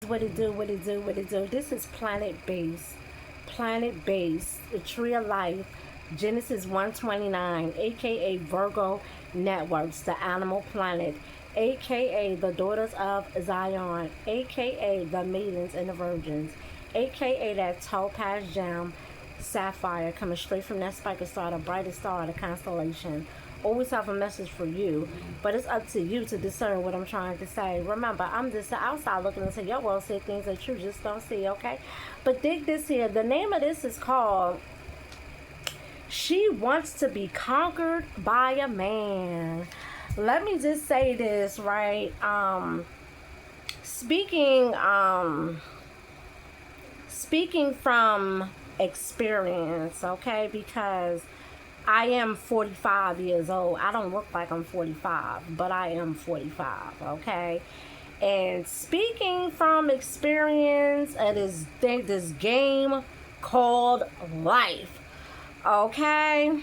What it do, what it do, what it do. This is Planet Base, the Tree of Life, Genesis 129, aka Virgo Networks, the Animal Planet, aka the Daughters of Zion, aka the Maidens and the Virgins, aka that Topaz Gem Sapphire coming straight from that spiker star, the brightest star of the constellation. Always have a message for you, but it's up to you to discern what I'm trying to say. Remember, I'm just the outside looking into your world, see things that you just don't see, okay? But dig this here. The name of this is called She Wants to Be Conquered by a Man. Let me just say this, right? Speaking speaking from experience, okay? Because I am 45 years old. I don't look like I'm 45, but I am 45, okay? And speaking from experience of this game called life, okay?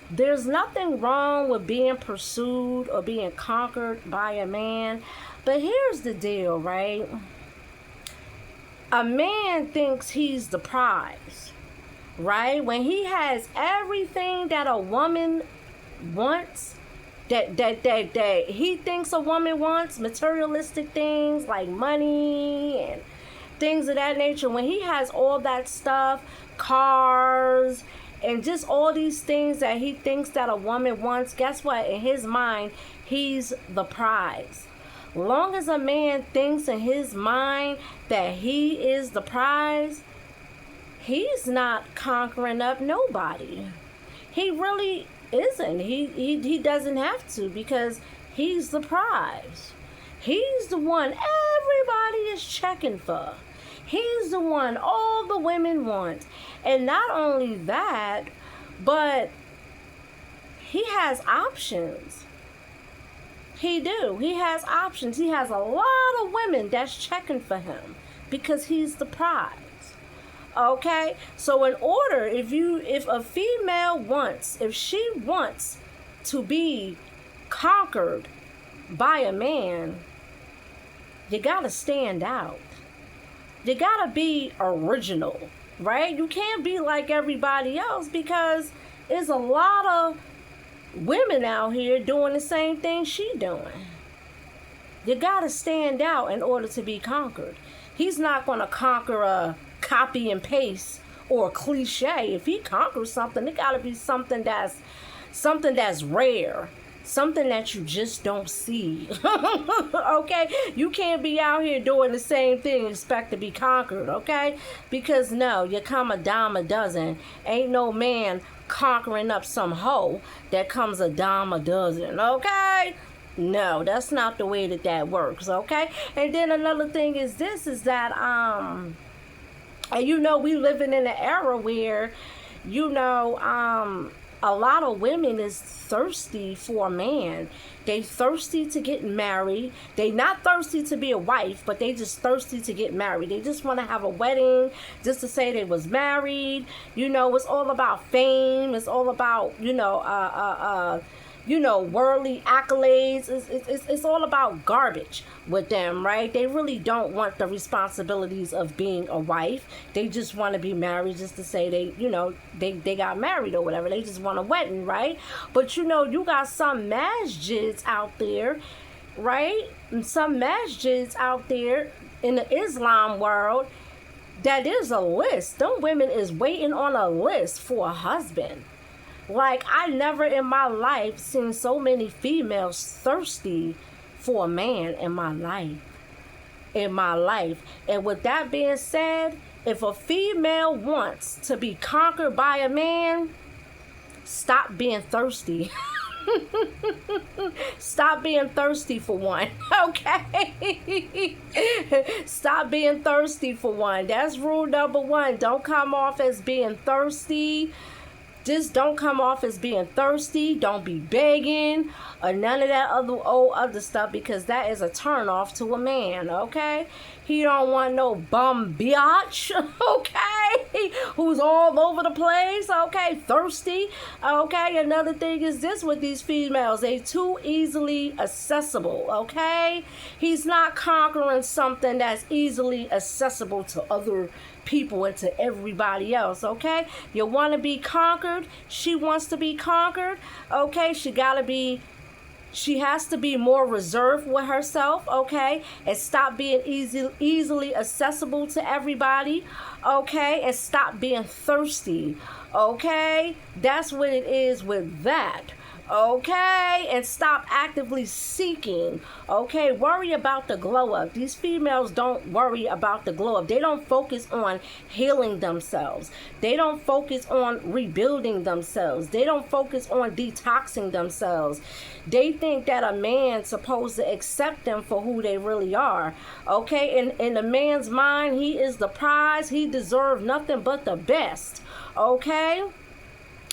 There's nothing wrong with being pursued or being conquered by a man, but here's the deal, right? A man thinks he's the prize, right? When he has everything that a woman wants, that he thinks a woman wants, materialistic things like money and things of that nature. When he has all that stuff, cars and just all these things that he thinks that a woman wants, guess what? In his mind, he's the prize. Long as a man thinks in his mind that he is the prize, he's not conquering up nobody. He really isn't. He doesn't have to, because he's the prize. He's the one everybody is checking for. He's the one all the women want. And not only that, but he has options. He do. He has options. He has a lot of women that's checking for him because he's the prize. Okay? So in order, if a female wants, if she wants to be conquered by a man, you gotta stand out. You gotta be original, right? You can't be like everybody else, because there's a lot of women out here doing the same thing she doing. You gotta stand out in order to be conquered. He's not gonna conquer a copy and paste or a cliche. If he conquers something, it gotta be something that's rare, something that you just don't see. Okay? You can't be out here doing the same thing and expect to be conquered, okay? Because no, you come a dime a dozen. Ain't no man conquering up some hoe that comes a dime a dozen, okay? No, that's not the way that works, okay? And then another thing is this, is that and we living in an era where a lot of women is thirsty for a man. They thirsty to get married. They not thirsty to be a wife, but they just thirsty to get married. They just want to have a wedding just to say they was married. It's all about fame. It's all about, worldly accolades. It's all about garbage with them, right? They really don't want the responsibilities of being a wife. They just want to be married just to say they got married or whatever. They just want a wedding, right? But you got some masjids out there, right? And some masjids out there in the Islam world, that is a list. Them women is waiting on a list for a husband. Like, I never in my life seen so many females thirsty for a man in my life. And with that being said, if a female wants to be conquered by a man, stop being thirsty. Stop being thirsty for one, okay? Stop being thirsty for one. That's rule number one. Don't come off as being thirsty Just don't come off as being thirsty. Don't be begging or none of that other stuff, because that is a turn off to a man, okay? He don't want no bum biatch, okay? Who's all over the place, okay? Thirsty, okay? Another thing is this with these females. They too easily accessible, okay? He's not conquering something that's easily accessible to other people and to everybody else, okay? You want to be conquered. She wants to be conquered, okay? She has to be more reserved with herself, okay? And stop being easily accessible to everybody, okay? And stop being thirsty, okay? That's what it is with that. Okay, and stop actively seeking. Okay, worry about the glow up. These females don't worry about the glow up. They don't focus on healing themselves. They don't focus on rebuilding themselves. They don't focus on detoxing themselves. They think that a man's supposed to accept them for who they really are. Okay, in a man's mind, he is the prize. He deserves nothing but the best. Okay.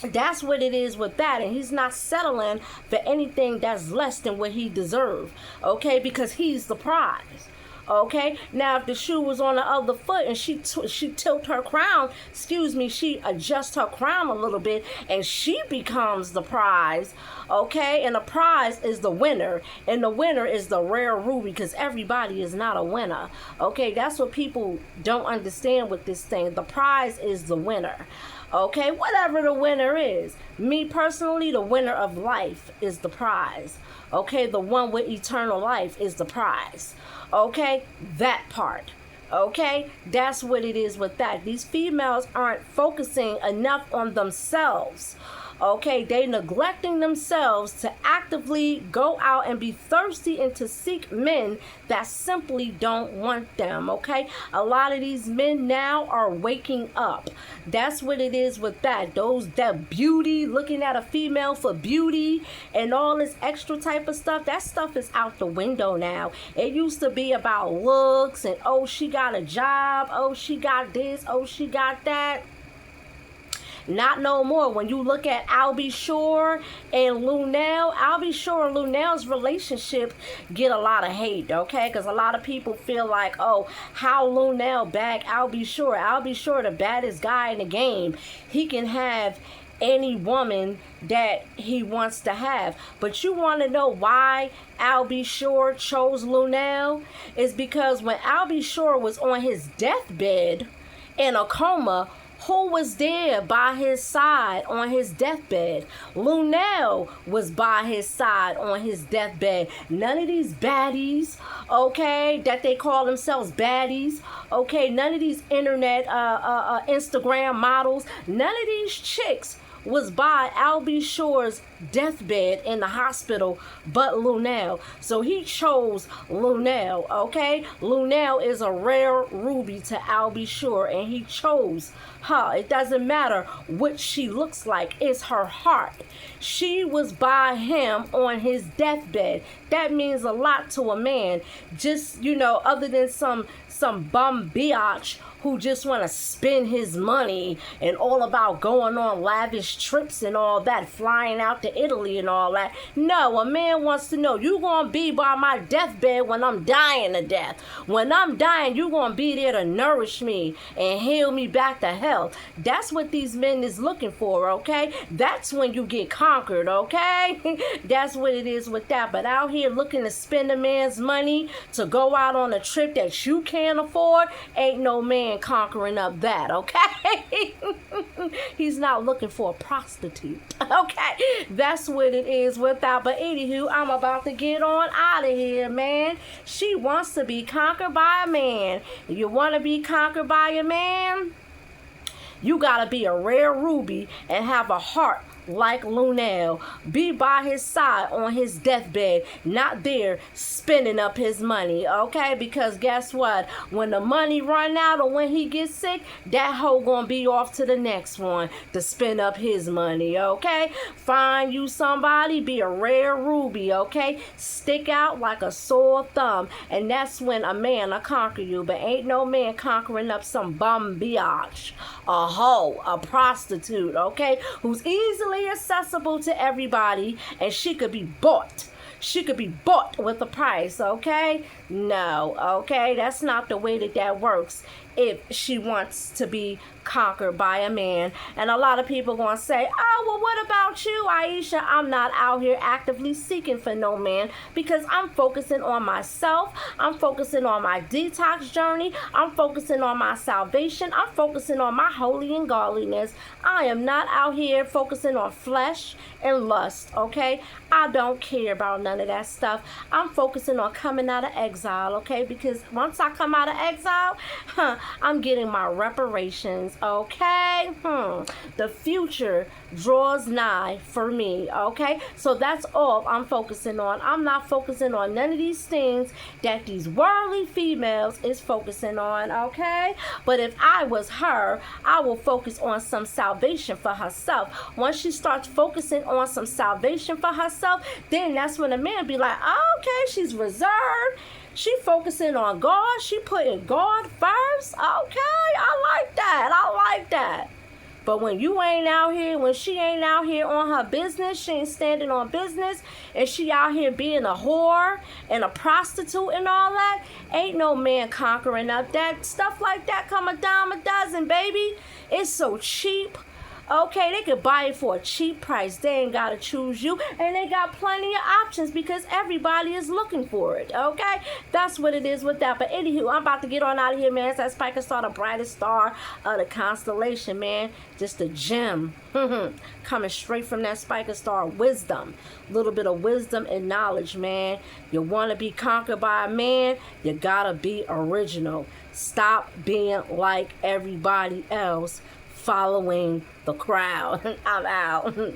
That's what it is with that, and he's not settling for anything that's less than what he deserves, okay, because he's the prize, okay. Now, if the shoe was on the other foot and she tilt her crown, she adjusts her crown a little bit, and she becomes the prize, okay, and the prize is the winner, and the winner is the rare ruby, because everybody is not a winner, okay. That's what people don't understand with this thing. The prize is the winner. Okay, whatever the winner is. Me personally, the winner of life is the prize. Okay, the one with eternal life is the prize. Okay, that part. Okay, that's what it is with that. These females aren't focusing enough on themselves. Okay, they neglecting themselves to actively go out and be thirsty and to seek men that simply don't want them. Okay, a lot of these men now are waking up. That's what it is with that. That beauty, looking at a female for beauty and all this extra type of stuff, that stuff is out the window now. It used to be about looks and, oh, she got a job, oh, she got this, oh, she got that. Not no more. When you look at Albie Shore and Luenell, Albie Shore and Luenell's relationship get a lot of hate, okay? Because a lot of people feel like, oh, how Luenell bagged Albie Shore. Albie Shore, the baddest guy in the game. He can have any woman that he wants to have. But you want to know why Albie Shore chose Luenell? Is because when Albie Shore was on his deathbed in a coma, who was there by his side on his deathbed? Luenell was by his side on his deathbed. None of these baddies, okay, that they call themselves baddies, okay, none of these internet, Instagram models, none of these chicks was by Albie Shore's deathbed in the hospital but Luenell. So he chose Luenell, okay? Luenell is a rare ruby to Albie Shore, and he chose her. It doesn't matter what she looks like. It's her heart. She was by him on his deathbed. That means a lot to a man. Just, other than some bum biatch who just want to spend his money and all about going on lavish trips and all that, flying out to Italy and all that. No, a man wants to know, you going to be by my deathbed when I'm dying to death. When I'm dying, you going to be there to nourish me and heal me back to health. That's what these men is looking for, okay? That's when you get conquered, okay? That's what it is with that. But out here looking to spend a man's money to go out on a trip that you can't afford, ain't no man conquering up that, okay? He's not looking for a prostitute, okay? That's what it is with that. But anywho, I'm about to get on out of here, man. She wants to be conquered by a man. You want to be conquered by a man? You gotta be a rare ruby and have a heart like Lunel. Be by his side on his deathbed, not there spending up his money, okay? Because guess what? When the money run out or when he gets sick, that hoe gonna be off to the next one to spend up his money, okay? Find you somebody, be a rare ruby, okay? Stick out like a sore thumb, and that's when a man will conquer you. But ain't no man conquering up some bum biatch, a hoe, a prostitute, okay? Who's easily accessible to everybody, and she could be bought. She could be bought with a price, okay? No, okay? That's not the way that works if she wants to be conquered by a man. And a lot of people going to say, oh, well, what about you, Aisha? I'm not out here actively seeking for no man because I'm focusing on myself. I'm focusing on my detox journey. I'm focusing on my salvation. I'm focusing on my holy and godliness. I am not out here focusing on flesh and lust, okay? I don't care about none of that stuff. I'm focusing on coming out of exile, okay? Because once I come out of exile, I'm getting my reparations, okay? The future draws nigh for me, okay? So that's all I'm focusing on. I'm not focusing on none of these things that these worldly females is focusing on, okay? But if I was her, I will focus on some salvation for herself. Once she starts focusing on some salvation for herself, then that's when a man be like, oh, okay, she's reserved. She focusing on God. She putting God first. Okay, I like that. I like that. But when you ain't out here, when she ain't out here on her business, she ain't standing on business, and she out here being a whore and a prostitute and all that, ain't no man conquering up that. Stuff like that come a dime a dozen, baby. It's so cheap. Okay, they could buy it for a cheap price. They ain't got to choose you. And they got plenty of options because everybody is looking for it. Okay? That's what it is with that. But anywho, I'm about to get on out of here, man. It's that Spiker Star, the brightest star of the constellation, man. Just a gem. Coming straight from that Spiker Star. Wisdom. A little bit of wisdom and knowledge, man. You want to be conquered by a man? You got to be original. Stop being like everybody else, following the crowd. I'm out.